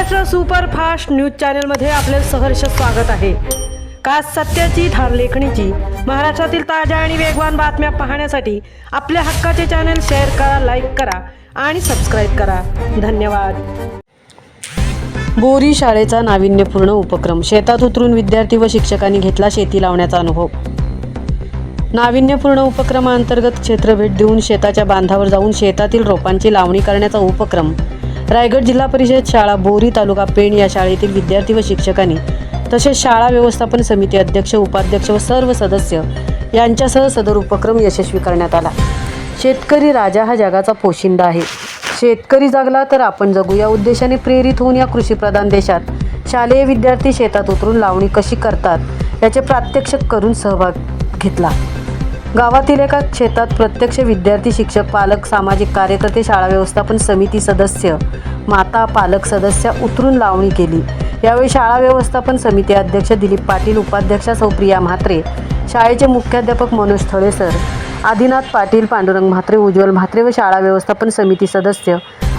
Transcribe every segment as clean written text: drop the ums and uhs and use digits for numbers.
Maharashtra superfast news चॅनलमध्ये आपले सहर्ष स्वागत आहे। खास सत्याची ठार लेखणीची महाराष्ट्रातील ताज्या आणि वेगवान बातम्या पाहण्यासाठी आपल्या हक्काचे चॅनल शेअर करा, लाईक करा आणि सबस्क्राईब करा। धन्यवाद। बोरी शाळेचा नाविन्यपूर्ण उपक्रम, शेतात उतरून विद्यार्थी व शिक्षकांनी घेतला शेती लावण्याचा अनुभव। नाविन्यपूर्ण उपक्रमांतर्गत क्षेत्र भेट देऊन शेताच्या बांधावर जाऊन शेतातील रोपांची लावणी करण्याचा उपक्रम रायगड जिल्हा परिषद शाळा बोरी तालुका पेण या शाळेतील विद्यार्थी व शिक्षकांनी तसेच शाळा व्यवस्थापन समिती अध्यक्ष, उपाध्यक्ष व सर्व सदस्य यांच्यासह सदर उपक्रम यशस्वी करण्यात आला। शेतकरी राजा हा जगाचा पोशिंदा आहे। शेतकरी जागला तर आपण जगू या उद्देशाने प्रेरित होऊन या कृषीप्रधान देशात शालेय विद्यार्थी शेतात उतरून लावणी कशी करतात याचे प्रात्यक्षिक करून सहभाग घेतला। गावातील एका शेतात प्रत्यक्ष विद्यार्थी, शिक्षक, पालक, सामाजिक कार्यकर्ते, शाळा व्यवस्थापन समिती सदस्य, माता, पालक सदस्य उतरून लावणी केली। यावेळी शाळा व्यवस्थापन समिती अध्यक्ष दिलीप पाटील, उपाध्यक्षा सौ प्रिया म्हात्रे, शाळेचे मुख्याध्यापक मनोज थळे सर, आदिनाथ पाटील, पांडुरंग म्हात्रे, उज्ज्वल म्हात्रे व शाळा व्यवस्थापन समिती सदस्य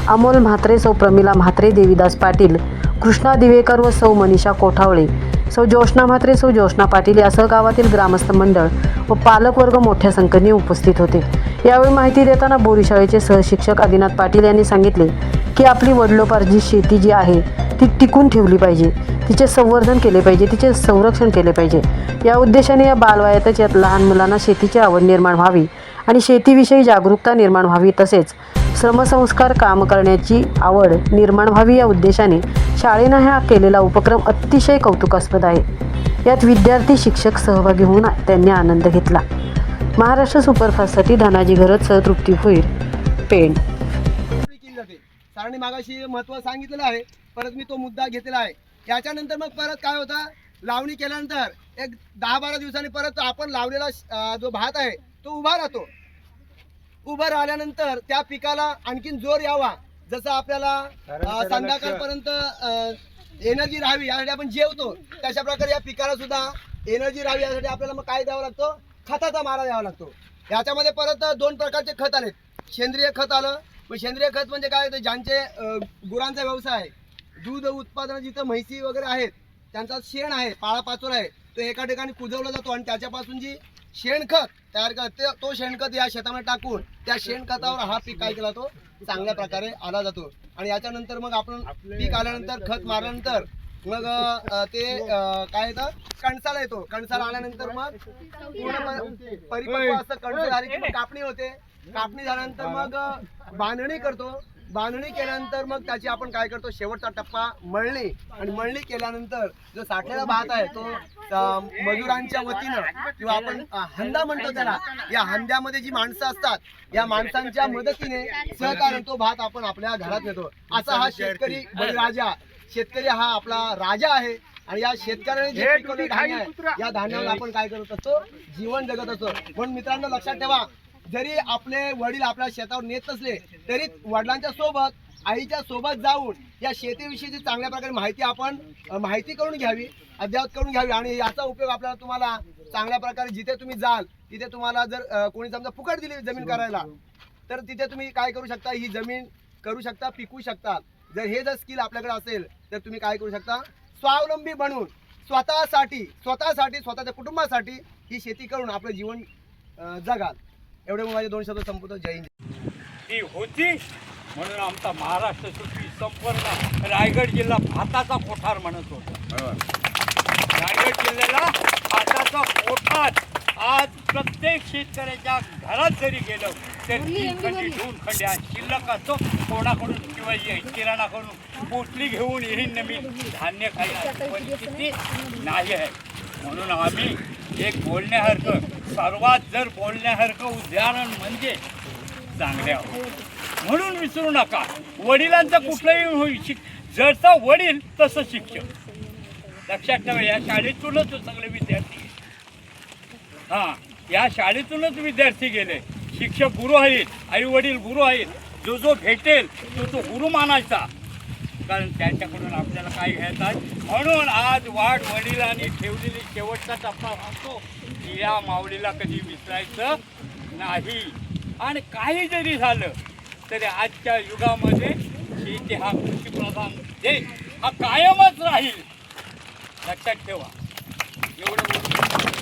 अमोल म्हात्रे, सौ प्रमिला म्हात्रे, देवीदास पाटील, कृष्णा दिवेकर व सौ मनीषा कोठावळे, सौ जोशना म्हात्रे, सौ जोशना पाटील यासह गावातील ग्रामस्थ मंडळ व पालक वर्ग मोठ्या संख्येने उपस्थित होते। यावेळी माहिती देताना बोरी शाळेचे सहशिक्षक आदिनाथ पाटील यांनी सांगितले की आपली वडिलोपार्जित शेती जी आहे ती टिकून ठेवली पाहिजे, तिचे संवर्धन केले पाहिजे, तिचे संरक्षण केले पाहिजे। या उद्देशाने या बालवयातच यात लहान मुलांना शेतीची आवड निर्माण व्हावी आणि शेतीविषयी जागरूकता निर्माण व्हावी, तसेच श्रमसंस्कार, काम करण्याची आवड निर्माण व्हावी या उद्देशाने शाळेने हा केलेला उपक्रम अतिशय कौतुकास्पद आहे। यात विद्यार्थी, शिक्षक सहभागी होऊन त्यांनी आनंद घेतला। महाराष्ट्र सुपरफास्टसाठी धनाजी घरत, तृप्ती भोईर, पेण। सरांनी मागाशी महत्त्व सांगितलेलं आहे, परत मी तो मुद्दा घेतलेला आहे। याच्यानंतर मग परत काय होतं, लावणी केल्यानंतर एक 10-12 दिवसांनी परत आपण लावलेला जो भात आहे तो उभा राहतो। उभं राहिल्यानंतर त्या पिकाला आणखीन जोर यावा, जसं आपल्याला संध्याकाळपर्यंत एनर्जी राहावी यासाठी आपण जेवतो, तशा प्रकारे या पिकाला सुद्धा एनर्जी राहावी यासाठी आपल्याला मग काय द्यावं लागतो, खताचा मारा द्यावा लागतो। याच्यामध्ये परत 2 प्रकारचे खत आले। सेंद्रिय खत आलं, मग सेंद्रिय खत म्हणजे काय, तर ज्यांचे गुरांचा व्यवसाय आहे, दूध उत्पादन जिथं म्हैसी वगैरे आहेत त्यांचा शेण आहे, पाळापाचोळा आहे, तो एका ठिकाणी कुजवला जातो आणि त्याच्यापासून जी शेणखत तयार करते तो शेणखत या शेतामध्ये टाकून त्या शेणखतावर हा पीक काय केला तो चांगल्या प्रकारे आला जातो। आणि याच्यानंतर मग आपण पीक आल्यानंतर खत मारल्यानंतर मग ते काय येतं, कणसाला येतो। कणसाला आल्यानंतर मग पूर्ण परिपक्व असं कणस झाली की कापणी होते। कापणी झाल्यानंतर मग बांधणी करतो। बांधणी केल्यानंतर मग त्याची आपण काय करतो, शेवटचा टप्पा मळणी। आणि मळणी केल्यानंतर जो साठलेला भात आहे तो मजुरांच्या वतीनं किंवा आपण हंदा म्हणतो त्याला, या हंद्यामध्ये जी माणसं असतात या माणसांच्या मदतीने सहकार्य तो भात आपण आपल्या घरात नेतो। असा हा शेतकरी बळीराजा, शेतकरी हा आपला राजा आहे। आणि या शेतकऱ्याने जे पिकवलेलं धान्य आहे या धान्यावर आपण काय करत असतो, जीवन जगत असतो। म्हणून मित्रांनो लक्षात ठेवा, जरी आपले वडील आपल्या शेतावर नेत नसले तरी वडिलांच्या सोबत, आईच्या सोबत जाऊन या शेतीविषयीची चांगल्या प्रकारे माहिती करून घ्यावी, अद्ययावत करून घ्यावी। आणि याचा उपयोग आपल्याला तुम्हाला चांगल्या प्रकारे जिथे तुम्ही जाल तिथे तुम्हाला जर कोणी समजा फुकट दिली जमीन करायला तर तिथे तुम्ही काय करू शकता, ही जमीन करू शकता, पिकवू शकता। जर स्किल आपल्याकडे असेल तर तुम्ही काय करू शकता, स्वावलंबी बनून स्वतःसाठी, स्वतःच्या कुटुंबासाठी ही शेती करून आपलं जीवन जगाल। एवढे माझे 2 शब्द संपवतो। जय हिंद। ही होती म्हणून आमचा महाराष्ट्र सुखी संपूर्ण रायगड जिल्हा भाताचा कोठार म्हणत होता। रायगड जिल्ह्याला भाताचा कोठार आज प्रत्येक शेतकऱ्याच्या घरात जरी गेलं तर 3 खंडी 2 खंड्या शिल्लक असतो। कोणाकडून किंवा किराणाकडून पोटली घेऊन येईन मी धान्य खायला परिस्थिती नाही आहे। म्हणून आम्ही एक बोलण्यासारखं, सर्वात जर बोलण्यासारखं उदाहरण म्हणजे चांगले आहोत म्हणून विसरू नका। वडिलांचं कुठलंही होईल, जसं वडील तसं शिक्षक। लक्षात ठेवा, या शाळेतूनच सगळे विद्यार्थी, या शाळेतूनच विद्यार्थी गेले। शिक्षक गुरु आहेत, आई वडील गुरु आहेत, जो भेटेल तो गुरु मानायचा, कारण त्यांच्याकडून आपल्याला काय घ्यायचं आहे। म्हणून आज वडिलांनी ठेवलेली शेवटचा टप्पा असतो, या माऊलीला कधी विसरायचं नाही। आणि काही जरी झालं तरी आजच्या युगामध्ये शेती हा कृषीप्रधान देश हा कायमच राहील, लक्षात ठेवा. एवढं बोलून